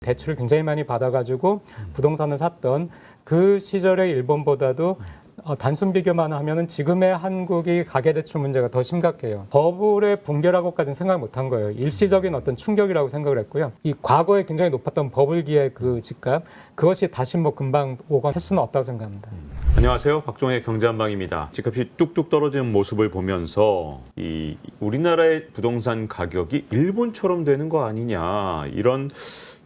대출을 굉장히 많이 받아가지고 부동산을 샀던 그 시절의 일본보다도 단순 비교만 하면은 지금의 한국이 가계대출 문제가 더 심각해요. 버블의 붕괴라고까지는 생각 못한 거예요. 일시적인 어떤 충격이라고 생각을 했고요. 이 과거에 굉장히 높았던 버블기의 그 집값, 그것이 다시 뭐 금방 오거나 할 수는 없다고 생각합니다. 안녕하세요. 박종의 경제한방입니다. 집값이 뚝뚝 떨어지는 모습을 보면서 이 우리나라의 부동산 가격이 일본처럼 되는 거 아니냐, 이런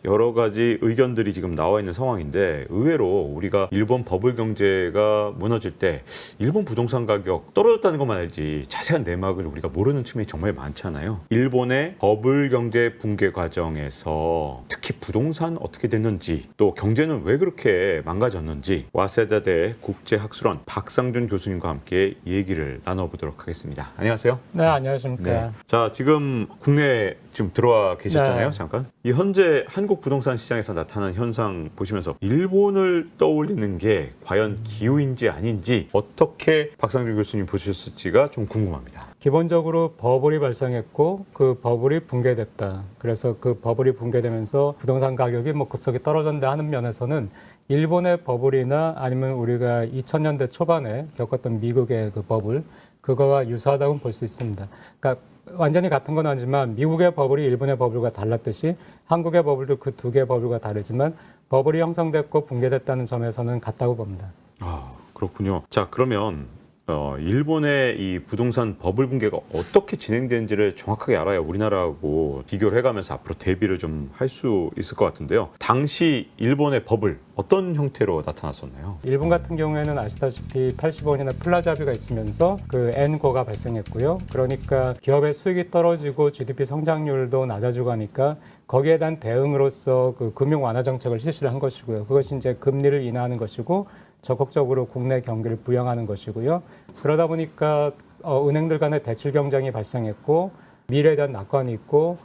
여러 가지 의견들이 지금 나와 있는 상황인데, 의외로 우리가 일본 버블 경제가 무너질 때 일본 부동산 가격 떨어졌다는 것만 알지 자세한 내막을 우리가 모르는 측면이 정말 많잖아요. 일본의 버블 경제 붕괴 과정에서 특히 부동산 어떻게 됐는지, 또 경제는 왜 그렇게 망가졌는지 와세다대 국제학술원 박상준 교수님과 함께 얘기를 나눠보도록 하겠습니다. 안녕하세요. 네, 안녕하십니까. 네. 자, 지금 국내에 지금 들어와 계셨잖아요. 네. 잠깐. 이 현재 한국 부동산 시장에서 나타나는 현상 보시면서 일본을 떠올리는 게 과연 기후인지 아닌지 어떻게 박상준 교수님 보셨을지가 좀 궁금합니다. 기본적으로 버블이 발생했고 그 버블이 붕괴됐다. 그래서 그 버블이 붕괴되면서 부동산 가격이 뭐 급속히 떨어진다 하는 면에서는 일본의 버블이나 아니면 우리가 2000년대 초반에 겪었던 미국의 그 버블, 그거와 유사하다고 볼 수 있습니다. 그러니까 완전히 같은 건 아니지만 미국의 버블이 일본의 버블과 달랐듯이 한국의 버블도 그 두 개의 버블과 다르지만 버블이 형성됐고 붕괴됐다는 점에서는 같다고 봅니다. 아, 그렇군요. 자, 그러면 일본의 이 부동산 버블 붕괴가 어떻게 진행되는지를 정확하게 알아야 우리나라하고 비교를 해가면서 앞으로 대비를 좀 할 수 있을 것 같은데요. 당시 일본의 버블 어떤 형태로 나타났었나요? 일본 같은 경우에는 아시다시피 85년에 플라자비가 있으면서 그 N고가 발생했고요. 그러니까 기업의 수익이 떨어지고 GDP 성장률도 낮아지고 하니까 거기에 대한 대응으로서 그 금융 완화 정책을 실시를 한 것이고요. 그것이 이제 금리를 인하하는 것이고 적극적으로 국내 경기를 부양하는 것이고요. 그러다 보니까 은행들 간의 대출 경쟁이 발생했고 미래에 대한 낙관이 있고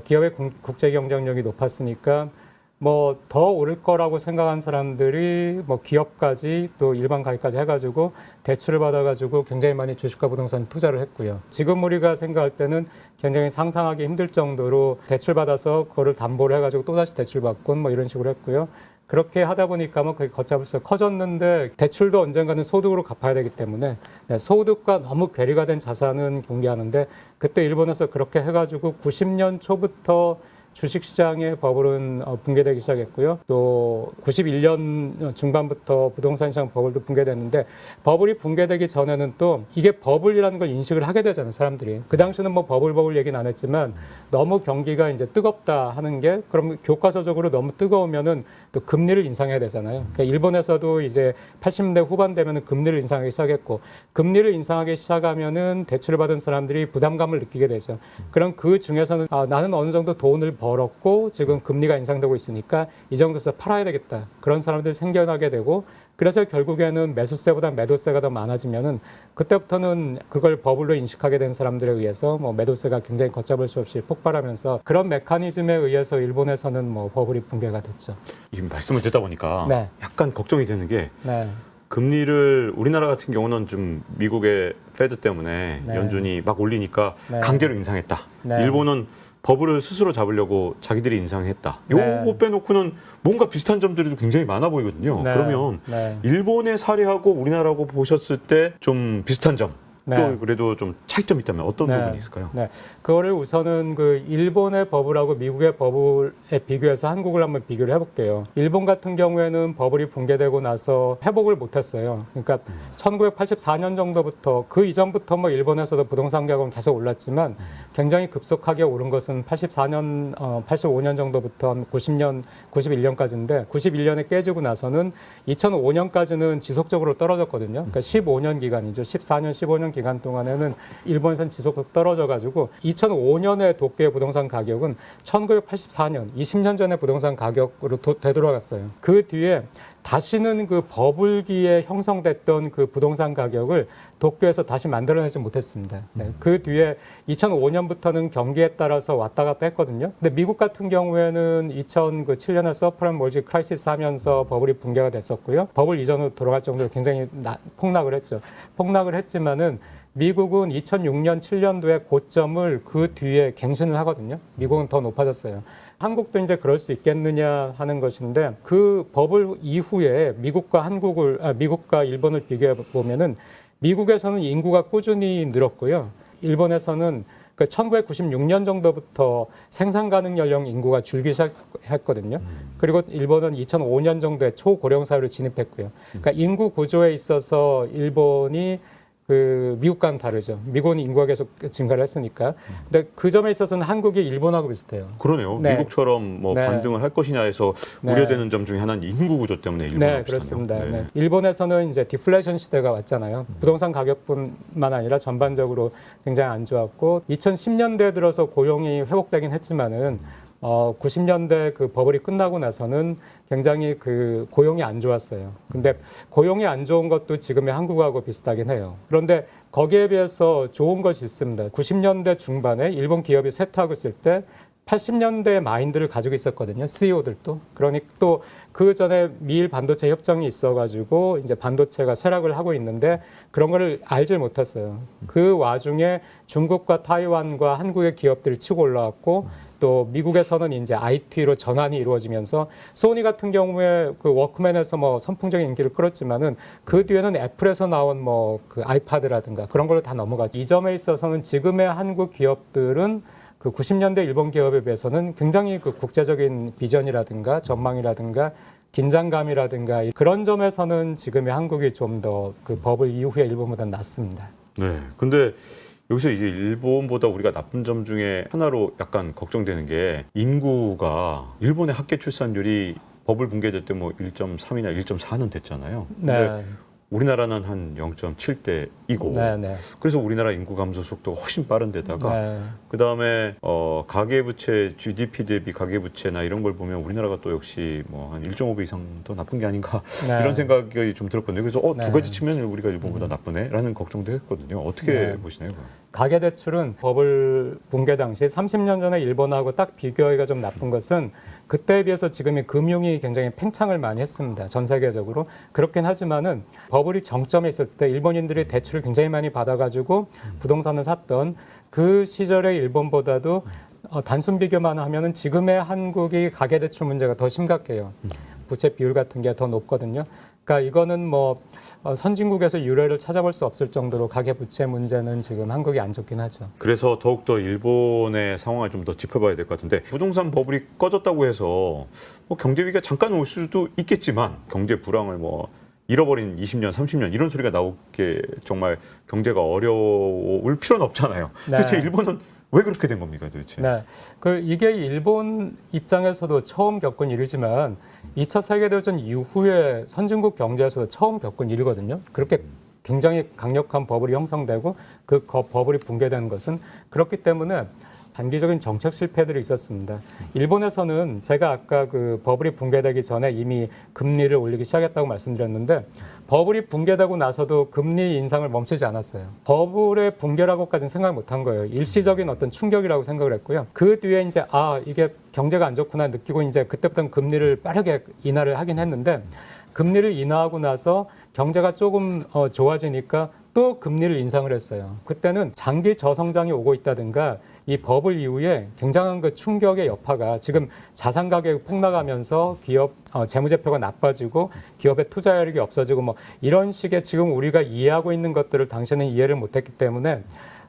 기업의 국제 경쟁력이 높았으니까 뭐 더 오를 거라고 생각한 사람들이 뭐 기업까지 또 일반 가게까지 해가지고 대출을 받아가지고 굉장히 많이 주식과 부동산 투자를 했고요. 지금 우리가 생각할 때는 굉장히 상상하기 힘들 정도로 대출 받아서 그거를 담보를 해가지고 또다시 대출 받곤 뭐 이런 식으로 했고요. 그렇게 하다 보니까 뭐 그게 걷잡을수 커졌는데 대출도 언젠가는 소득으로 갚아야 되기 때문에 소득과 너무 괴리가 된 자산은 공개하는데 그때 일본에서 그렇게 해가지고 90년 초부터 주식시장의 버블은 붕괴되기 시작했고요. 또 91년 중반부터 부동산 시장 버블도 붕괴됐는데 버블이 붕괴되기 전에는 또 이게 버블이라는 걸 인식을 하게 되잖아요, 사람들이. 그 당시는 뭐 버블 얘기는 안 했지만 너무 경기가 이제 뜨겁다 하는 게 그럼 교과서적으로 너무 뜨거우면은 또 금리를 인상해야 되잖아요. 그러니까 일본에서도 이제 80년대 후반 되면은 금리를 인상하기 시작했고 금리를 인상하기 시작하면은 대출을 받은 사람들이 부담감을 느끼게 되죠. 그럼 그 중에서는 나는 어느 정도 돈을 벌었고 지금 금리가 인상되고 있으니까 이 정도에서 팔아야 되겠다. 그런 사람들이 생겨나게 되고 그래서 결국에는 매수세보다 매도세가 더 많아지면은 그때부터는 그걸 버블로 인식하게 된 사람들에 의해서 뭐 매도세가 굉장히 걷잡을 수 없이 폭발하면서 그런 메커니즘에 의해서 일본에서는 뭐 버블이 붕괴가 됐죠. 이 말씀을 듣다 보니까 네. 약간 걱정이 되는 게 네. 금리를 우리나라 같은 경우는 좀 미국의 페드 때문에 네. 연준이 막 올리니까 네. 강제로 인상했다. 네. 일본은 버블을 스스로 잡으려고 자기들이 인상했다. 네. 요거 빼놓고는 뭔가 비슷한 점들이 굉장히 많아 보이거든요. 네. 그러면 네. 일본의 사례하고 우리나라하고 보셨을 때 좀 비슷한 점, 네. 또 그래도 좀 차이점이 있다면 어떤 네. 부분이 있을까요? 네, 그거를 우선은 그 일본의 버블하고 미국의 버블에 비교해서 한국을 한번 비교를 해볼게요. 일본 같은 경우에는 버블이 붕괴되고 나서 회복을 못했어요. 그러니까 1984년 정도부터 그 이전부터 뭐 일본에서도 부동산 가격은 계속 올랐지만 굉장히 급속하게 오른 것은 84년, 85년 정도부터 90년, 91년까지인데 91년에 깨지고 나서는 2005년까지는 지속적으로 떨어졌거든요. 그러니까 15년 기간이죠. 14년, 15년 기간 동안에는 일본에서는 지속적으로 떨어져가지고 2005년에 도쿄의 부동산 가격은 1984년, 20년 전의 부동산 가격으로 되돌아갔어요. 그 뒤에 다시는 그 버블기에 형성됐던 그 부동산 가격을 도쿄에서 다시 만들어내지 못했습니다. 네. 그 뒤에 2005년부터는 경기에 따라서 왔다 갔다 했거든요. 근데 미국 같은 경우에는 2007년에 서프라임 몰지 크라이시스 하면서 버블이 붕괴가 됐었고요. 버블 이전으로 돌아갈 정도로 굉장히 폭락을 했죠. 폭락을 했지만은 미국은 2006년, 7년도에 고점을 그 뒤에 갱신을 하거든요. 미국은 더 높아졌어요. 한국도 이제 그럴 수 있겠느냐 하는 것인데 그 버블 이후에 미국과 일본을 비교해 보면은 미국에서는 인구가 꾸준히 늘었고요. 일본에서는 그 1996년 정도부터 생산 가능 연령 인구가 줄기 시작했거든요. 그리고 일본은 2005년 정도에 초고령 사회로 진입했고요. 그러니까 인구 구조에 있어서 일본이 그 미국과는 다르죠. 미국은 인구가 계속 증가를 했으니까. 근데 그 점에 있어서는 한국이 일본하고 비슷해요. 그러네요. 네. 미국처럼 뭐 네. 반등을 할 것이냐 해서 네. 우려되는 점 중에 하나는 인구 구조 때문에 일본하고 네, 그렇습니다. 비슷하네요. 네. 일본에서는 이제 디플레이션 시대가 왔잖아요. 부동산 가격뿐만 아니라 전반적으로 굉장히 안 좋았고 2010년대 들어서 고용이 회복되긴 했지만은 90년대 그 버블이 끝나고 나서는 굉장히 그 고용이 안 좋았어요. 근데 고용이 안 좋은 것도 지금의 한국하고 비슷하긴 해요. 그런데 거기에 비해서 좋은 것이 있습니다. 90년대 중반에 일본 기업이 쇠퇴하고 있을 때 80년대 마인드를 가지고 있었거든요. CEO들도. 그러니까 또 그 전에 미일 반도체 협정이 있어가지고 이제 반도체가 쇠락을 하고 있는데 그런 거를 알질 못했어요. 그 와중에 중국과 타이완과 한국의 기업들이 치고 올라왔고 또 미국에서는 이제 IT로 전환이 이루어지면서 소니 같은 경우에 그 워크맨에서 뭐 선풍적인 인기를 끌었지만은 그 뒤에는 애플에서 나온 뭐 그 아이파드라든가 그런 걸로 다 넘어갔죠. 이 점에 있어서는 지금의 한국 기업들은 그 90년대 일본 기업에 비해서는 굉장히 그 국제적인 비전이라든가 전망이라든가 긴장감이라든가 그런 점에서는 지금의 한국이 좀 더 그 버블 이후의 일본보다는 낫습니다. 네. 근데 여기서 이제 일본보다 우리가 나쁜 점 중에 하나로 약간 걱정되는 게 인구가 일본의 합계 출산율이 버블 붕괴될 때 뭐 1.3이나 1.4는 됐잖아요. 근데 네. 우리나라는 한 0.7대이고 네, 네. 그래서 우리나라 인구 감소 속도가 훨씬 빠른데다가 네. 그다음에 가계부채 GDP 대비 가계부채나 이런 걸 보면 우리나라가 또 역시 뭐 한 1.5배 이상 더 나쁜 게 아닌가 네. 이런 생각이 좀 들었거든요. 그래서 네. 두 가지 측면 우리가 일본보다 나쁘네라는 걱정도 했거든요. 어떻게 네. 보시나요? 가계대출은 버블 붕괴 당시 30년 전에 일본하고 딱 비교하기가 좀 나쁜 것은 그때에 비해서 지금의 금융이 굉장히 팽창을 많이 했습니다. 전 세계적으로. 그렇긴 하지만은 버블이 정점에 있었을 때 일본인들이 대출을 굉장히 많이 받아가지고 부동산을 샀던 그 시절의 일본보다도 단순 비교만 하면은 지금의 한국이 가계대출 문제가 더 심각해요. 부채 비율 같은 게 더 높거든요. 그러니까 이거는 뭐 선진국에서 유례를 찾아볼 수 없을 정도로 가계부채 문제는 지금 한국이 안 좋긴 하죠. 그래서 더욱더 일본의 상황을 좀 더 짚어봐야 될 것 같은데 부동산 버블이 꺼졌다고 해서 뭐 경제 위기가 잠깐 올 수도 있겠지만 경제 불황을 뭐 잃어버린 20년, 30년 이런 소리가 나오게 정말 경제가 어려울 필요는 없잖아요. 네. 도대체 일본은 왜 그렇게 된 겁니까, 도대체? 네, 이게 일본 입장에서도 처음 겪은 일이지만 2차 세계대전 이후에 선진국 경제에서도 처음 겪은 일이거든요. 그렇게 굉장히 강력한 버블이 형성되고 그 버블이 붕괴되는 것은 그렇기 때문에 단기적인 정책 실패들이 있었습니다. 일본에서는 제가 아까 그 버블이 붕괴되기 전에 이미 금리를 올리기 시작했다고 말씀드렸는데 버블이 붕괴되고 나서도 금리 인상을 멈추지 않았어요. 버블의 붕괴라고까지는 생각 못한 거예요. 일시적인 어떤 충격이라고 생각을 했고요. 그 뒤에 이제 이게 경제가 안 좋구나 느끼고 이제 그때부터는 금리를 빠르게 인하를 하긴 했는데 금리를 인하하고 나서 경제가 조금 좋아지니까 또 금리를 인상을 했어요. 그때는 장기 저성장이 오고 있다든가 이 버블 이후에 굉장한 그 충격의 여파가 지금 자산 가격이 폭락하면서 기업 재무제표가 나빠지고 기업의 투자력이 없어지고 뭐 이런 식의 지금 우리가 이해하고 있는 것들을 당시에는 이해를 못했기 때문에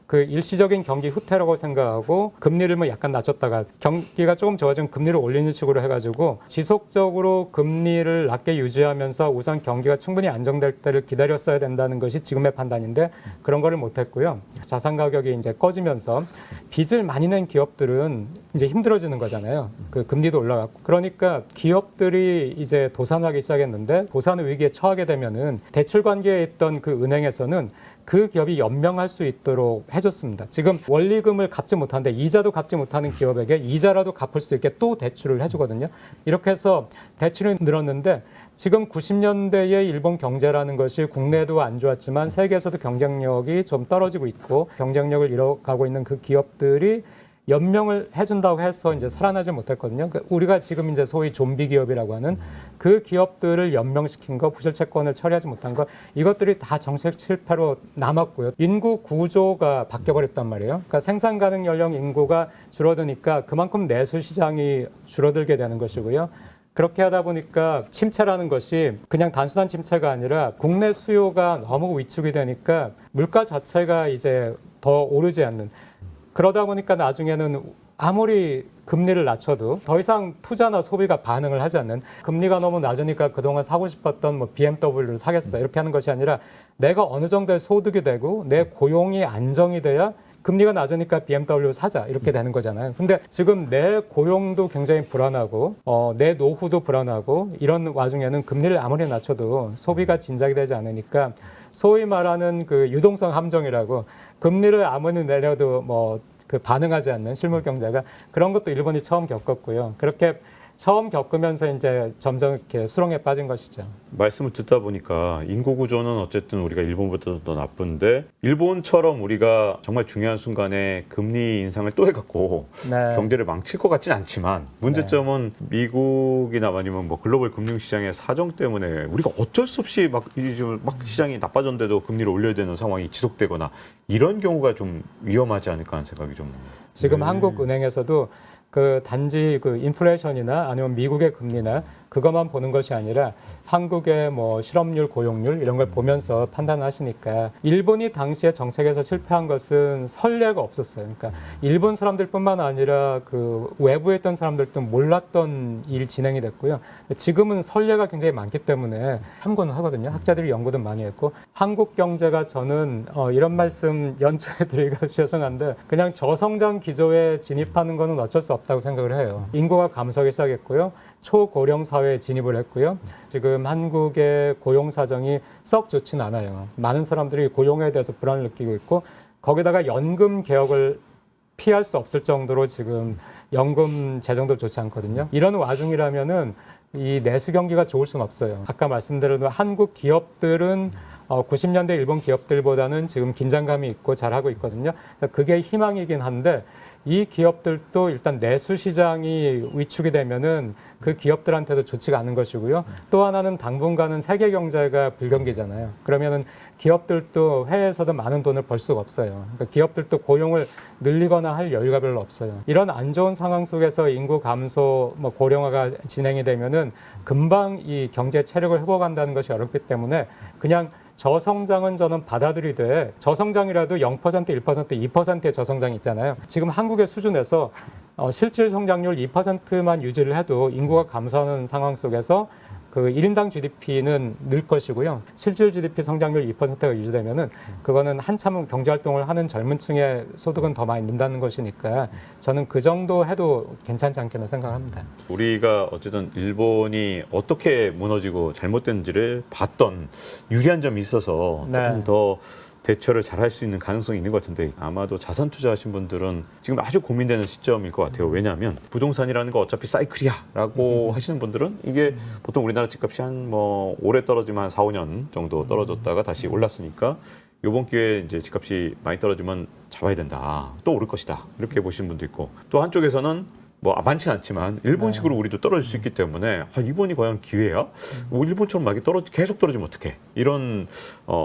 그 일시적인 경기 후퇴라고 생각하고 금리를 뭐 약간 낮췄다가 경기가 조금 좋아지면 금리를 올리는 식으로 해가지고 지속적으로 금리를 낮게 유지하면서 우선 경기가 충분히 안정될 때를 기다렸어야 된다는 것이 지금의 판단인데 그런 거를 못했고요. 자산 가격이 이제 꺼지면서 빚을 많이 낸 기업들은 이제 힘들어지는 거잖아요. 그 금리도 올라갔고 그러니까 기업들이 이제 도산하기 시작했는데 도산 위기에 처하게 되면은 대출 관계에 있던 그 은행에서는 그 기업이 연명할 수 있도록 해줬습니다. 지금 원리금을 갚지 못하는데 이자도 갚지 못하는 기업에게 이자라도 갚을 수 있게 또 대출을 해주거든요. 이렇게 해서 대출이 늘었는데 지금 90년대의 일본 경제라는 것이 국내도 안 좋았지만 세계에서도 경쟁력이 좀 떨어지고 있고 경쟁력을 잃어가고 있는 그 기업들이 연명을 해준다고 해서 이제 살아나지 못했거든요. 그러니까 우리가 지금 이제 소위 좀비 기업이라고 하는 그 기업들을 연명시킨 거, 부실 채권을 처리하지 못한 거, 이것들이 다 정책 실패로 남았고요. 인구 구조가 바뀌어버렸단 말이에요. 그러니까 생산 가능 연령 인구가 줄어드니까 그만큼 내수 시장이 줄어들게 되는 것이고요. 그렇게 하다 보니까 침체라는 것이 그냥 단순한 침체가 아니라 국내 수요가 너무 위축이 되니까 물가 자체가 이제 더 오르지 않는, 그러다 보니까 나중에는 아무리 금리를 낮춰도 더 이상 투자나 소비가 반응을 하지 않는, 금리가 너무 낮으니까 그동안 사고 싶었던 뭐 BMW를 사겠어 이렇게 하는 것이 아니라 내가 어느 정도의 소득이 되고 내 고용이 안정이 돼야 금리가 낮으니까 BMW 사자 이렇게 되는 거잖아요. 근데 지금 내 고용도 굉장히 불안하고 내 노후도 불안하고 이런 와중에는 금리를 아무리 낮춰도 소비가 진작이 되지 않으니까 소위 말하는 그 유동성 함정이라고, 금리를 아무리 내려도 뭐 그 반응하지 않는 실물 경제가, 그런 것도 일본이 처음 겪었고요. 그렇게 처음 겪으면서 이제 점점 이렇게 수렁에 빠진 것이죠. 말씀을 듣다 보니까 인구 구조는 어쨌든 우리가 일본보다도 더 나쁜데, 일본처럼 우리가 정말 중요한 순간에 금리 인상을 또 해갖고 네. 경제를 망칠 것 같진 않지만, 문제점은 미국이나 아니면 뭐 글로벌 금융시장의 사정 때문에 우리가 어쩔 수 없이 막 시장이 나빠졌는데도 금리를 올려야 되는 상황이 지속되거나, 이런 경우가 좀 위험하지 않을까 하는 생각이 좀. 지금 한국은행에서도 그 단지 그 인플레이션이나 아니면 미국의 금리나 그것만 보는 것이 아니라 한국의 뭐 실업률, 고용률 이런 걸 보면서 판단하시니까, 일본이 당시에 정책에서 실패한 것은 선례가 없었어요. 그러니까 일본 사람들뿐만 아니라 그 외부에 있던 사람들도 몰랐던 일 진행이 됐고요. 지금은 선례가 굉장히 많기 때문에 참고는 하거든요. 학자들이 연구도 많이 했고, 한국 경제가 저는 이런 말씀 연초에 드리기가 죄송한데 그냥 저성장 기조에 진입하는 것은 어쩔 수 없다고 생각을 해요. 인구가 감소하기 시작했고요. 초고령 사회에 진입을 했고요. 지금 한국의 고용 사정이 썩 좋진 않아요. 많은 사람들이 고용에 대해서 불안을 느끼고 있고, 거기다가 연금 개혁을 피할 수 없을 정도로 지금 연금 재정도 좋지 않거든요. 이런 와중이라면은 이 내수 경기가 좋을 수는 없어요. 아까 말씀드린 한국 기업들은 90년대 일본 기업들보다는 지금 긴장감이 있고 잘하고 있거든요. 그래서 그게 희망이긴 한데, 이 기업들도 일단 내수 시장이 위축이 되면은 그 기업들한테도 좋지가 않은 것이고요. 또 하나는 당분간은 세계 경제가 불경기잖아요. 그러면은 기업들도 해외에서도 많은 돈을 벌 수가 없어요. 그러니까 기업들도 고용을 늘리거나 할 여유가 별로 없어요. 이런 안 좋은 상황 속에서 인구 감소, 뭐 고령화가 진행이 되면은 금방 이 경제 체력을 회복한다는 것이 어렵기 때문에 그냥 저성장은 저는 받아들이되, 저성장이라도 0%, 1%, 2%의 저성장이 있잖아요. 지금 한국의 수준에서 실질 성장률 2%만 유지를 해도 인구가 감소하는 상황 속에서 그 1인당 GDP는 늘 것이고요. 실질 GDP 성장률 2%가 유지되면은 그거는 한참 경제활동을 하는 젊은 층의 소득은 더 많이 는다는 것이니까 저는 그 정도 해도 괜찮지 않겠나 생각합니다. 우리가 어쨌든 일본이 어떻게 무너지고 잘못된지를 봤던 유리한 점이 있어서 조금 더 대처를 잘할 수 있는 가능성이 있는 것 같은데, 아마도 자산 투자하신 분들은 지금 아주 고민되는 시점일 것 같아요. 왜냐하면 부동산이라는 거 어차피 사이클이야라고 하시는 분들은 이게 보통 우리나라 집값이 한 뭐 올해 떨어지면 한 4, 5년 정도 떨어졌다가 다시 올랐으니까 이번 기회에 이제 집값이 많이 떨어지면 잡아야 된다, 또 오를 것이다, 이렇게 보시는 분도 있고, 또 한쪽에서는 뭐 많지는 않지만 일본식으로 우리도 떨어질 수 있기 때문에 이번이 과연 기회야? 뭐 일본처럼 막 계속 떨어지면 어떡해? 이런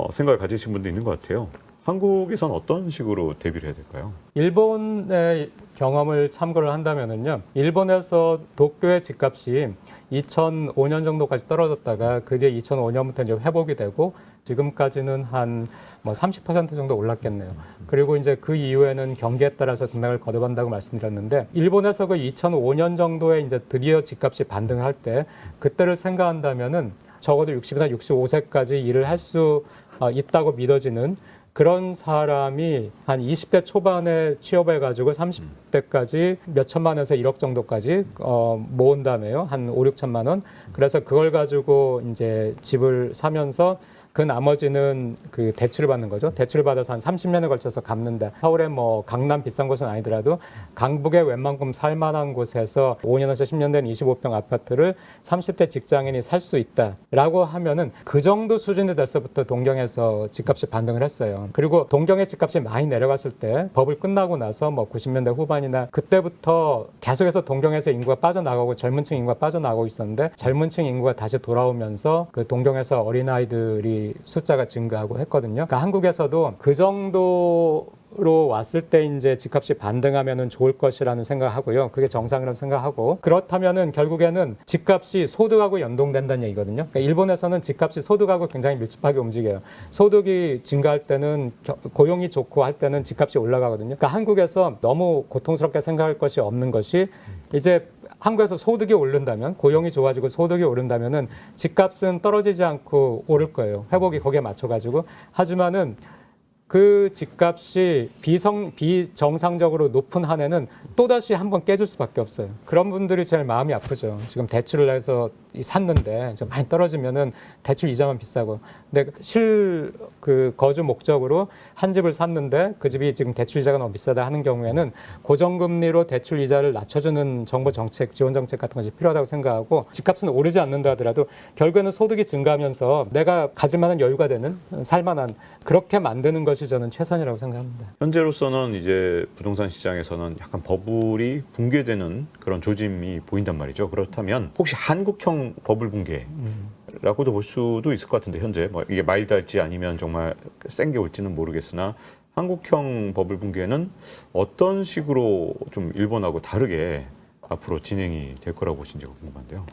생각을 가지신 분도 있는 것 같아요. 한국에서는 어떤 식으로 대비를 해야 될까요? 일본의 경험을 참고를 한다면은요, 일본에서 도쿄의 집값이 2005년 정도까지 떨어졌다가 그 뒤에 2005년부터 이제 회복이 되고 지금까지는 한 뭐 30% 정도 올랐겠네요. 그리고 이제 그 이후에는 경기에 따라서 등락을 거듭한다고 말씀드렸는데, 일본에서 그 2005년 정도에 이제 드디어 집값이 반등을 할 때, 그때를 생각한다면은 적어도 60이나 65세까지 일을 할 수 있다고 믿어지는 그런 사람이 한 20대 초반에 취업해가지고 30대까지 몇 천만에서 1억 정도까지 모은 다음에요. 한 5, 6천만 원. 그래서 그걸 가지고 이제 집을 사면서 그 나머지는 그 대출을 받는 거죠. 대출을 받아서 한 30년에 걸쳐서 갚는다. 서울의 뭐 강남 비싼 곳은 아니더라도 강북의 웬만큼 살만한 곳에서 5년에서 10년 된 25평 아파트를 30대 직장인이 살 수 있다라고 하면은 그 정도 수준이 돼서부터 동경에서 집값이 반등을 했어요. 그리고 동경의 집값이 많이 내려갔을 때 버블 끝나고 나서 뭐 90년대 후반이나 그때부터 계속해서 동경에서 인구가 빠져나가고 젊은 층 인구가 빠져나가고 있었는데 젊은 층 인구가 다시 돌아오면서 그 동경에서 어린아이들이 숫자가 증가하고 했거든요. 그러니까 한국에서도 그 정도로 왔을 때 이제 집값이 반등하면은 좋을 것이라는 생각하고요. 그게 정상이라고 생각하고 그렇다면은 결국에는 집값이 소득하고 연동된다는 얘기거든요. 그러니까 일본에서는 집값이 소득하고 굉장히 밀집하게 움직여요. 소득이 증가할 때는 고용이 좋고 할 때는 집값이 올라가거든요. 그러니까 한국에서 너무 고통스럽게 생각할 것이 없는 것이 이제 한국에서 소득이 오른다면 고용이 좋아지고 소득이 오른다면은 집값은 떨어지지 않고 오를 거예요. 회복이 거기에 맞춰가지고 하지만은 그 집값이 비정상적으로 높은 한 해는 또다시 한번 깨질 수밖에 없어요. 그런 분들이 제일 마음이 아프죠. 지금 대출을 해서 샀는데 좀 많이 떨어지면은 대출 이자만 비싸고 근데 그 거주 목적으로 한 집을 샀는데 그 집이 지금 대출 이자가 너무 비싸다 하는 경우에는 고정금리로 대출 이자를 낮춰주는 정부 정책, 지원 정책 같은 것이 필요하다고 생각하고 집값은 오르지 않는다 하더라도 결국에는 소득이 증가하면서 내가 가질 만한 여유가 되는 살만한 그렇게 만드는 것이 저는 최선이라고 생각합니다. 현재로서는 이제 부동산 시장에서는 약간 버블이 붕괴되는 그런 조짐이 보인단 말이죠. 그렇다면 혹시 한국형 버블 붕괴라고도 볼 수도 있을 것 같은데 현재 뭐 이게 마일드할지 아니면 정말 센 게 올지는 모르겠으나 한국형 버블 붕괴는 어떤 식으로 좀 일본하고 다르게 앞으로 진행이 될 거라고 보신지가 궁금한데요.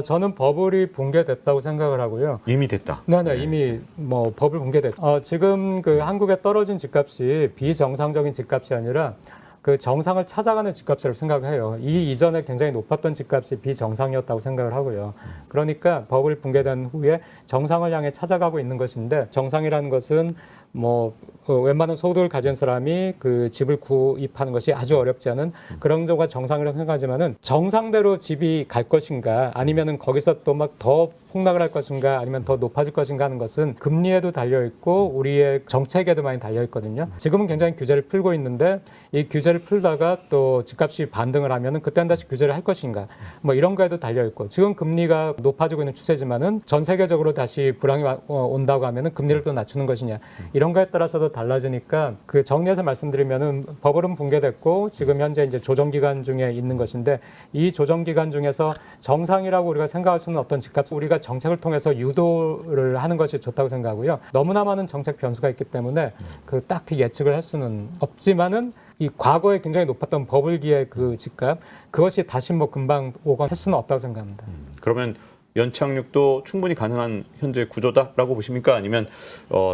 저는 버블이 붕괴됐다고 생각을 하고요. 이미 됐다. 네, 이미 뭐 버블 붕괴됐죠. 지금 그 한국에 떨어진 집값이 비정상적인 집값이 아니라 그 정상을 찾아가는 집값이라고 생각해요. 이 이전에 굉장히 높았던 집값이 비정상이었다고 생각을 하고요. 그러니까 버블 붕괴된 후에 정상을 향해 찾아가고 있는 것인데 정상이라는 것은 뭐 웬만한 소득을 가진 사람이 그 집을 구입하는 것이 아주 어렵지 않은 그런 정도가 정상이라고 생각하지만은 정상대로 집이 갈 것인가 아니면은 거기서 또 막 더 폭락을 할 것인가 아니면 더 높아질 것인가 하는 것은 금리에도 달려 있고 우리의 정책에도 많이 달려 있거든요. 지금은 굉장히 규제를 풀고 있는데 이 규제를 풀다가 또 집값이 반등을 하면은 그때는 다시 규제를 할 것인가 뭐 이런 거에도 달려 있고 지금 금리가 높아지고 있는 추세지만은 전 세계적으로 다시 불황이 온다고 하면은 금리를 또 낮추는 것이냐 이런 거에 따라서도 달라지니까 그 정리해서 말씀드리면은 버블은 붕괴됐고 지금 현재 이제 조정 기간 중에 있는 것인데 이 조정 기간 중에서 정상이라고 우리가 생각할 수 있는 어떤 집값 우리가 정책을 통해서 유도를 하는 것이 좋다고 생각하고요. 너무나 많은 정책 변수가 있기 때문에 그 딱히 예측을 할 수는 없지만은 이 과거에 굉장히 높았던 버블기의 그 집값 그것이 다시 뭐 금방 오건 할 수는 없다고 생각합니다. 그러면 연착륙도 충분히 가능한 현재 구조다라고 보십니까? 아니면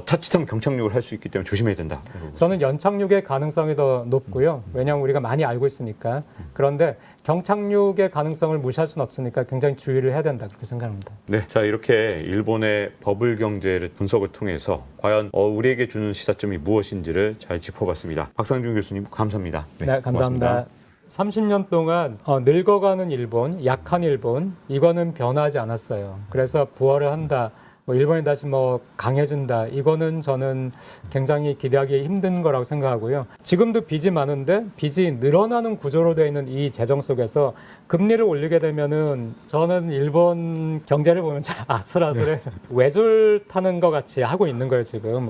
자칫하면 경착륙을 할 수 있기 때문에 조심해야 된다? 저는 연착륙의 가능성이 더 높고요. 왜냐하면 우리가 많이 알고 있으니까. 그런데 경착륙의 가능성을 무시할 수는 없으니까 굉장히 주의를 해야 된다 그렇게 생각합니다. 네, 자 이렇게 일본의 버블 경제를 분석을 통해서 과연 우리에게 주는 시사점이 무엇인지를 잘 짚어봤습니다. 박상준 교수님 감사합니다. 네, 감사합니다. 고맙습니다. 30년 동안 늙어가는 일본, 약한 일본 이거는 변하지 않았어요. 그래서 부활을 한다. 뭐 일본이 다시 뭐 강해진다. 이거는 저는 굉장히 기대하기 힘든 거라고 생각하고요. 지금도 빚이 많은데 빚이 늘어나는 구조로 되어 있는 이 재정 속에서 금리를 올리게 되면은 저는 일본 경제를 보면 참 아슬아슬해 외줄 타는 것 같이 하고 있는 거예요 지금.